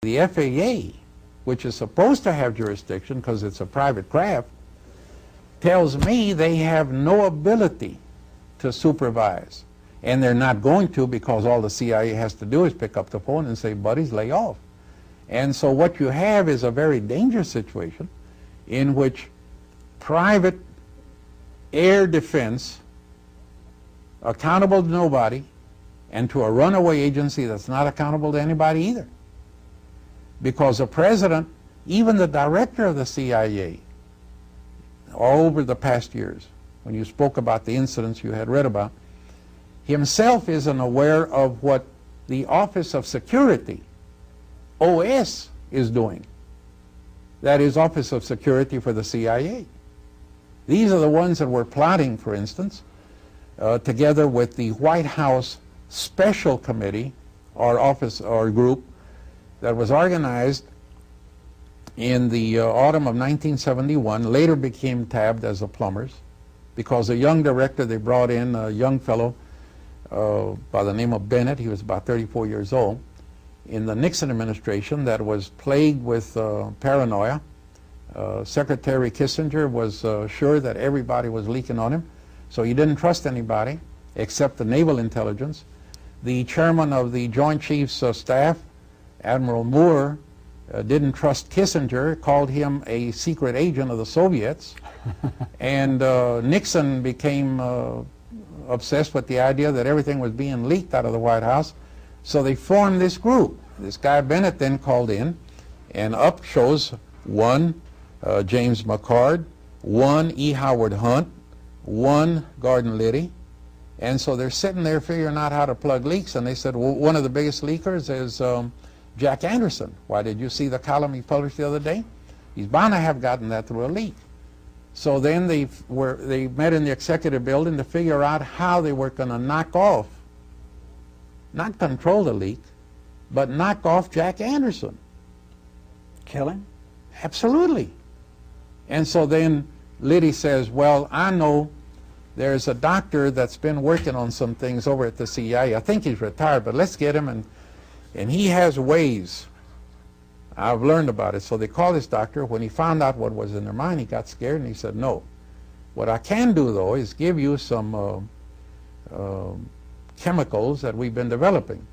The FAA, which is supposed to have jurisdiction because it's a private craft, tells me they have no ability to supervise. And they're not going to, because all the CIA has to do is pick up the phone and say, buddies, lay off. And so what you have is a very dangerous situation in which private air defense, accountable to nobody, and to a runaway agency that's not accountable to anybody either. Because the president, even the director of the CIA, all over the past years, when you spoke about the incidents you had read about, himself isn't aware of what the Office of Security, OS, is doing. That is, Office of Security for the CIA. These are the ones that were plotting, for instance, together with the White House Special Committee or office or group that was organized in the autumn of 1971, later became tabbed as the Plumbers, because a young director they brought in, a young fellow by the name of Bennett, he was about 34 years old, in the Nixon administration that was plagued with paranoia. Secretary Kissinger was sure that everybody was leaking on him, so he didn't trust anybody except the naval intelligence. The chairman of the Joint Chiefs of Staff, Admiral Moore, didn't trust Kissinger, called him a secret agent of the Soviets, and Nixon became obsessed with the idea that everything was being leaked out of the White House, so they formed this group. This guy Bennett then called in, and up shows one James McCord, one E. Howard Hunt, one Gordon Liddy, and so they're sitting there figuring out how to plug leaks, and they said, well, one of the biggest leakers is Jack Anderson. Why, did you see the column he published the other day? He's bound to have gotten that through a leak. So then they met in the executive building to figure out how they were going to knock off, not control the leak, but knock off Jack Anderson. Kill him? Absolutely. And so then Liddy says, well, I know there's a doctor that's been working on some things over at the CIA. I think he's retired, but let's get him, and he has ways. I've learned about it. So they called this doctor. When he found out what was in their mind, he got scared, and he said, no. What I can do, though, is give you some chemicals that we've been developing.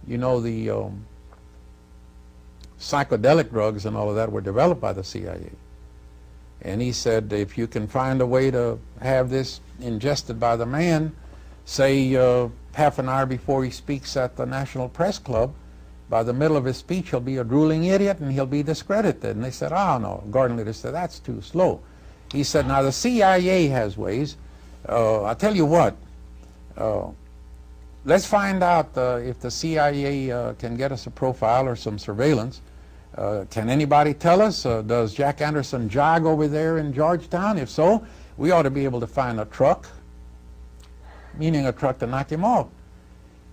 You know, the psychedelic drugs and all of that were developed by the CIA. And he said, if you can find a way to have this ingested by the man, say half an hour before he speaks at the National Press Club, by the middle of his speech he'll be a drooling idiot and he'll be discredited. And they said, oh no. Gordon Liddy said, that's too slow. He said, now the CIA has ways. I'll tell you what, let's find out if the CIA can get us a profile or some surveillance. Can anybody tell us, does Jack Anderson jog over there in Georgetown? If so, we ought to be able to find a truck, meaning a truck to knock him off.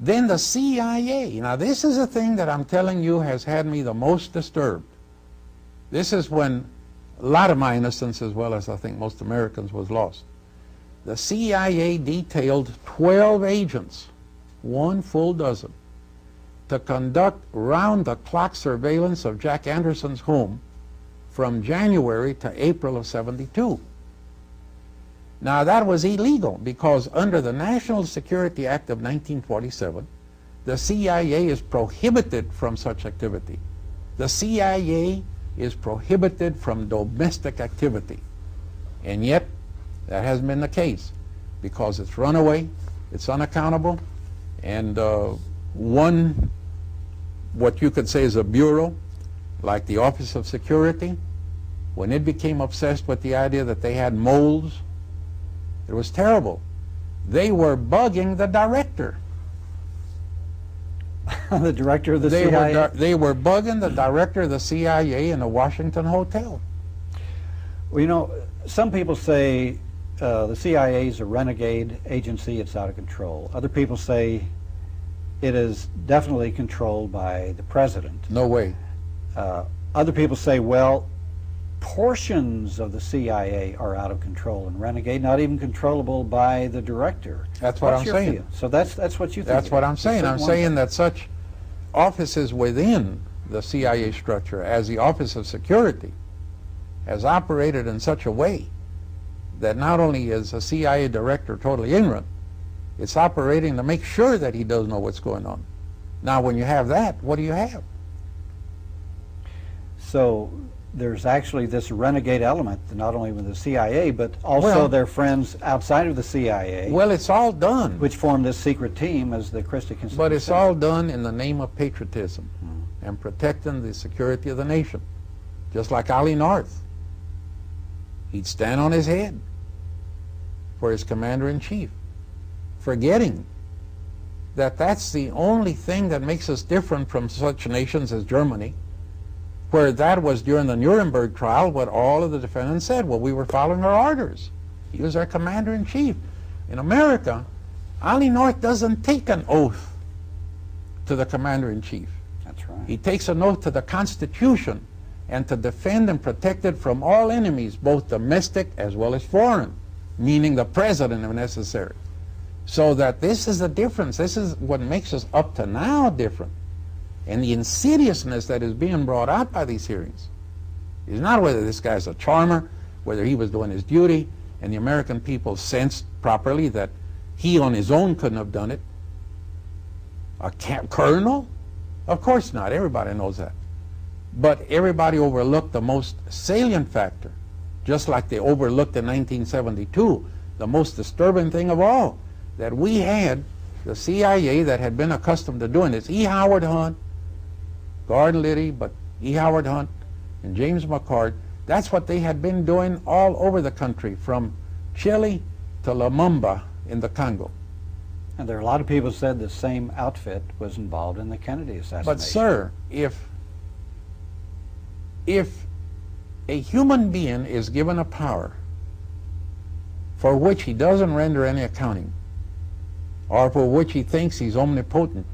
Then the CIA, now this is a thing that I'm telling you has had me the most disturbed. This is when a lot of my innocence, as well as I think most Americans, was lost. The CIA detailed 12 agents, one full dozen, to conduct round-the-clock surveillance of Jack Anderson's home from January to April of '72. Now that was illegal because under the National Security Act of 1947, the CIA is prohibited from such activity. The CIA is prohibited from domestic activity. And yet, that hasn't been the case because it's runaway, it's unaccountable, and what you could say is a bureau, like the Office of Security, when it became obsessed with the idea that they had moles, it was terrible. They were bugging the director. The director of the CIA? They were bugging the director of the CIA in a Washington hotel. Well, you know, some people say the CIA is a renegade agency, it's out of control. Other people say it is definitely controlled by the president. No way. Other people say, well, portions of the CIA are out of control and renegade, not even controllable by the director. That's what I'm saying. So that's what you think. That's what I'm saying. I'm saying that such offices within the CIA structure as the Office of Security has operated in such a way that not only is a CIA director totally ignorant, it's operating to make sure that he does know what's going on. Now, when you have that, what do you have? So there's actually this renegade element, not only with the CIA, but also Well, their friends outside of the CIA, Well, it's all done, which formed this secret team as the Christie Conspiracy. but it's all done in the name of patriotism and protecting the security of the nation. Just like Ali North. He'd stand on his head for his commander-in-chief, forgetting that that's the only thing that makes us different from such nations as Germany, where that was during the Nuremberg trial what all of the defendants said. Well, we were following our orders. He was our commander-in-chief. In America, Ali North doesn't take an oath to the commander-in-chief. That's right. He takes an oath to the Constitution and to defend and protect it from all enemies, both domestic as well as foreign, meaning the president if necessary. So that this is the difference. This is what makes us up to now different. And the insidiousness that is being brought out by these hearings is not whether this guy's a charmer, whether he was doing his duty, and the American people sensed properly that he on his own couldn't have done it. A colonel? Of course not. Everybody knows that. But everybody overlooked the most salient factor, just like they overlooked in 1972, the most disturbing thing of all, that we had the CIA that had been accustomed to doing this. E. Howard Hunt, Gordon Liddy, but E. Howard Hunt and James McCord, that's what they had been doing all over the country, from Chile to Lumumba in the Congo. And there are a lot of people who said the same outfit was involved in the Kennedy assassination. But sir, if a human being is given a power for which he doesn't render any accounting, or for which he thinks he's omnipotent,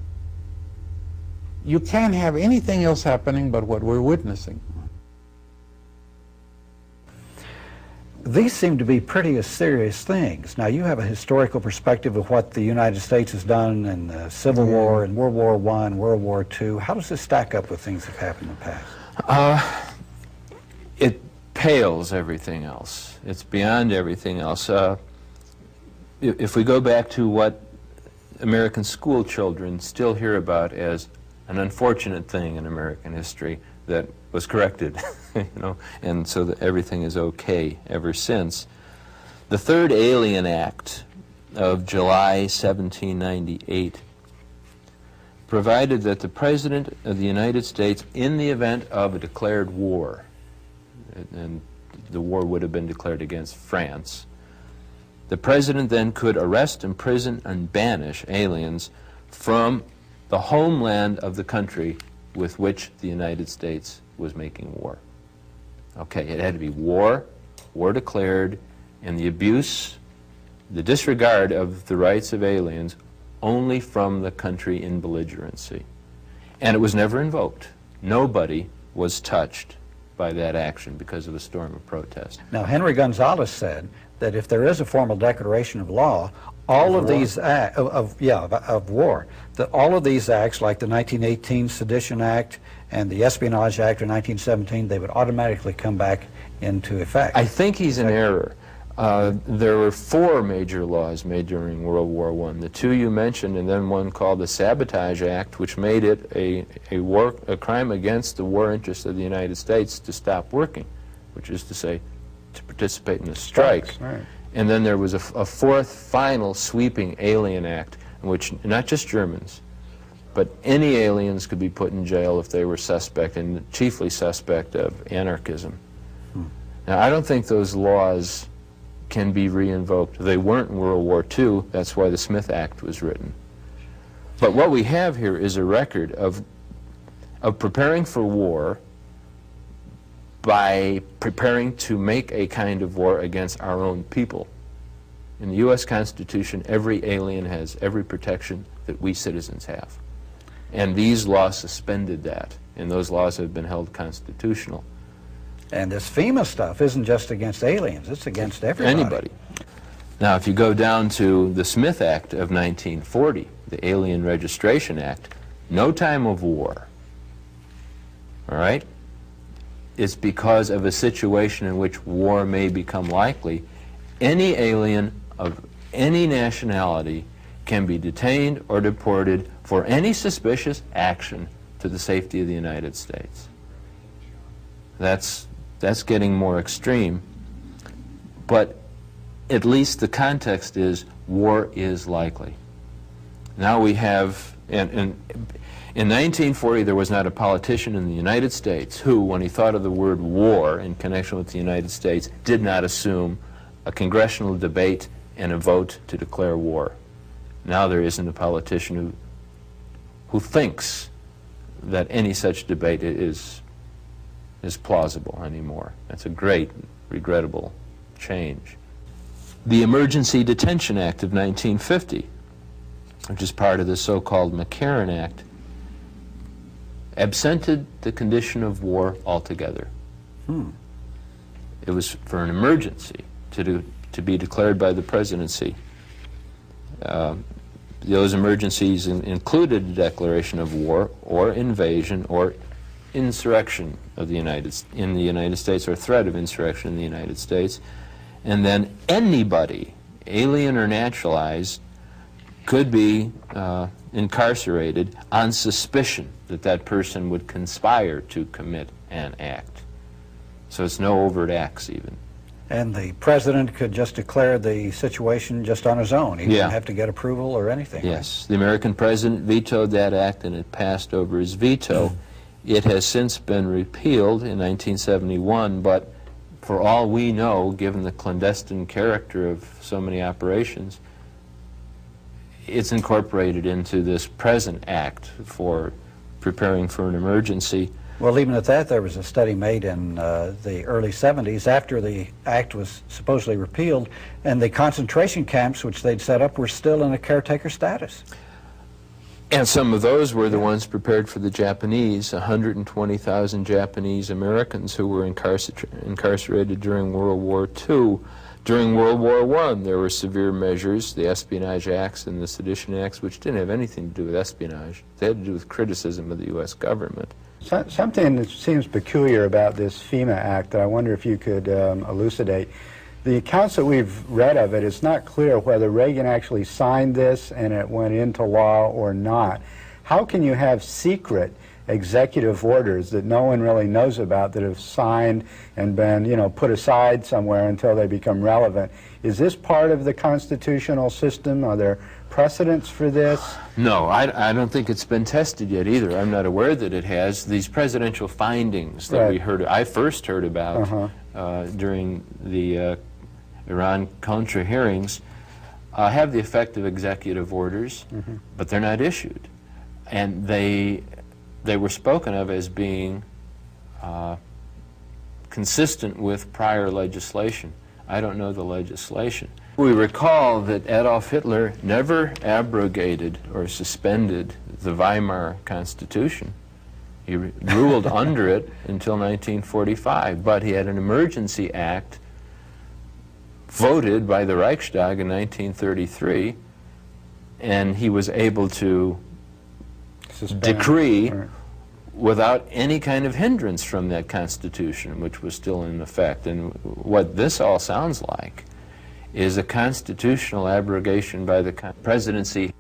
you can't have anything else happening but what we're witnessing. These seem to be pretty serious things. Now, you have a historical perspective of what the United States has done in the Civil War, and World War I, World War II. How does this stack up with things that have happened in the past? It pales everything else. It's beyond everything else. If we go back to what American school children still hear about as an unfortunate thing in American history that was corrected, you know, and so that everything is okay ever since. The Third Alien Act of July 1798 provided that the President of the United States, in the event of a declared war, and the war would have been declared against France, the President then could arrest, imprison, and banish aliens from the homeland of the country with which the United States was making war. Okay, it had to be war declared, and the abuse, the disregard of the rights of aliens only from the country in belligerency. And it was never invoked. Nobody was touched by that action because of a storm of protest. Now, Henry Gonzalez said that if there is a formal declaration of law, all of these of war, that all of these acts, like the 1918 Sedition Act and the Espionage Act of 1917, they would automatically come back into effect. I think he's in error. There were 4 major laws made during World War I. The 2 you mentioned, and then one called the Sabotage Act, which made it a crime against the war interests of the United States to stop working, which is to say, to participate in a strike. Right. And then there was a 4th final sweeping Alien Act, in which not just Germans, but any aliens could be put in jail if they were suspect, and chiefly suspect of anarchism. Now, I don't think those laws can be re-invoked. They weren't in World War II. That's why the Smith Act was written. But what we have here is a record of preparing for war by preparing to make a kind of war against our own people. In the U.S. Constitution, every alien has every protection that we citizens have. And these laws suspended that, and those laws have been held constitutional. And this FEMA stuff isn't just against aliens, it's against everybody. Anybody. Now, if you go down to the Smith Act of 1940, the Alien Registration Act, no time of war, all right, it's because of a situation in which war may become likely, any alien of any nationality can be detained or deported for any suspicious action to the safety of the United States. That's getting more extreme, but at least the context is war is likely. Now we have, and in 1940 there was not a politician in the United States who, when he thought of the word war in connection with the United States, did not assume a congressional debate and a vote to declare war. Now there isn't a politician who thinks that any such debate is plausible anymore. That's a great, regrettable change. The Emergency Detention Act of 1950, which is part of the so-called McCarran Act, absented the condition of war altogether. It was for an emergency to be declared by the presidency. Those emergencies included a declaration of war or invasion or insurrection of in the United States, or threat of insurrection in the United States, and then anybody, alien or naturalized, could be incarcerated on suspicion that that person would conspire to commit an act. So it's no overt acts even. And the president could just declare the situation just on his own. He didn't have to get approval or anything. Yes, the American president vetoed that act and it passed over his veto. It has since been repealed in 1971, but for all we know, given the clandestine character of so many operations, it's incorporated into this present act for preparing for an emergency. Well, even at that, there was a study made in the early 70s after the act was supposedly repealed, and the concentration camps which they'd set up were still in a caretaker status. And some of those were the ones prepared for the Japanese, 120,000 Japanese Americans who were incarcerated during World War II. During World War I, there were severe measures, the Espionage Acts and the Sedition Acts, which didn't have anything to do with espionage. They had to do with criticism of the U.S. government. Something that seems peculiar about this FEMA Act that I wonder if you could elucidate. The accounts that we've read of it, it's not clear whether Reagan actually signed this and it went into law or not. How can you have secret executive orders that no one really knows about that have signed and been, you know, put aside somewhere until they become relevant? Is this part of the constitutional system? Are there precedents for this? No, I don't think it's been tested yet either. I'm not aware that it has. These presidential findings that I first heard about during the Iran-Contra hearings have the effect of executive orders, but they're not issued. And they were spoken of as being consistent with prior legislation. I don't know the legislation. We recall that Adolf Hitler never abrogated or suspended the Weimar Constitution. He ruled under it until 1945, but he had an emergency act voted by the Reichstag in 1933, and he was able to decree without any kind of hindrance from that Constitution, which was still in effect. And what this all sounds like is a constitutional abrogation by the presidency,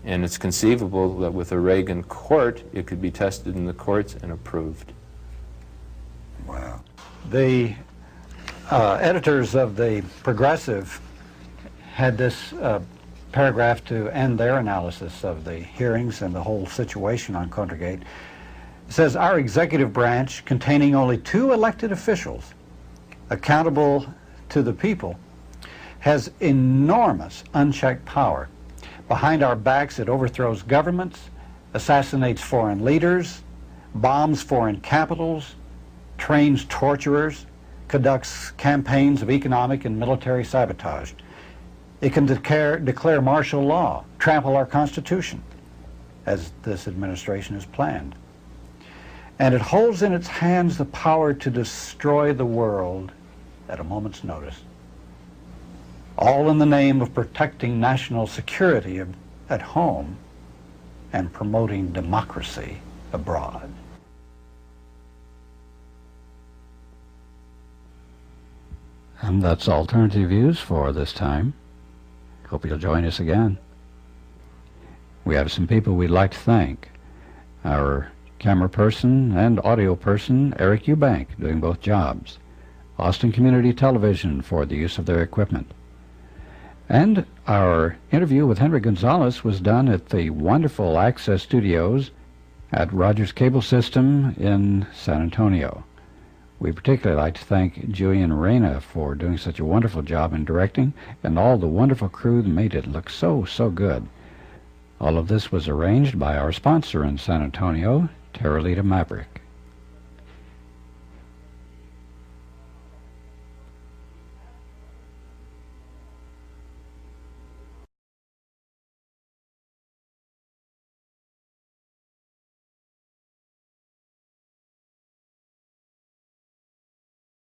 and it's conceivable that with a Reagan court, it could be tested in the courts and approved. Wow. The editors of the Progressive had this paragraph to end their analysis of the hearings and the whole situation on Contra-Gate. It says, our executive branch, containing only 2 elected officials accountable to the people, has enormous unchecked power. Behind our backs, it overthrows governments, assassinates foreign leaders, bombs foreign capitals, trains torturers, conducts campaigns of economic and military sabotage. It can declare martial law, trample our Constitution, as this administration has planned. And it holds in its hands the power to destroy the world at a moment's notice, all in the name of protecting national security at home and promoting democracy abroad. And that's Alternative Views for this time. Hope you'll join us again. We have some people we'd like to thank. Our camera person and audio person, Eric Eubank, doing both jobs. Austin Community Television for the use of their equipment. And our interview with Henry Gonzalez was done at the wonderful Access Studios at Rogers Cable System in San Antonio. We particularly like to thank Julian Reyna for doing such a wonderful job in directing, and all the wonderful crew that made it look so good. All of this was arranged by our sponsor in San Antonio, Terralita Maverick.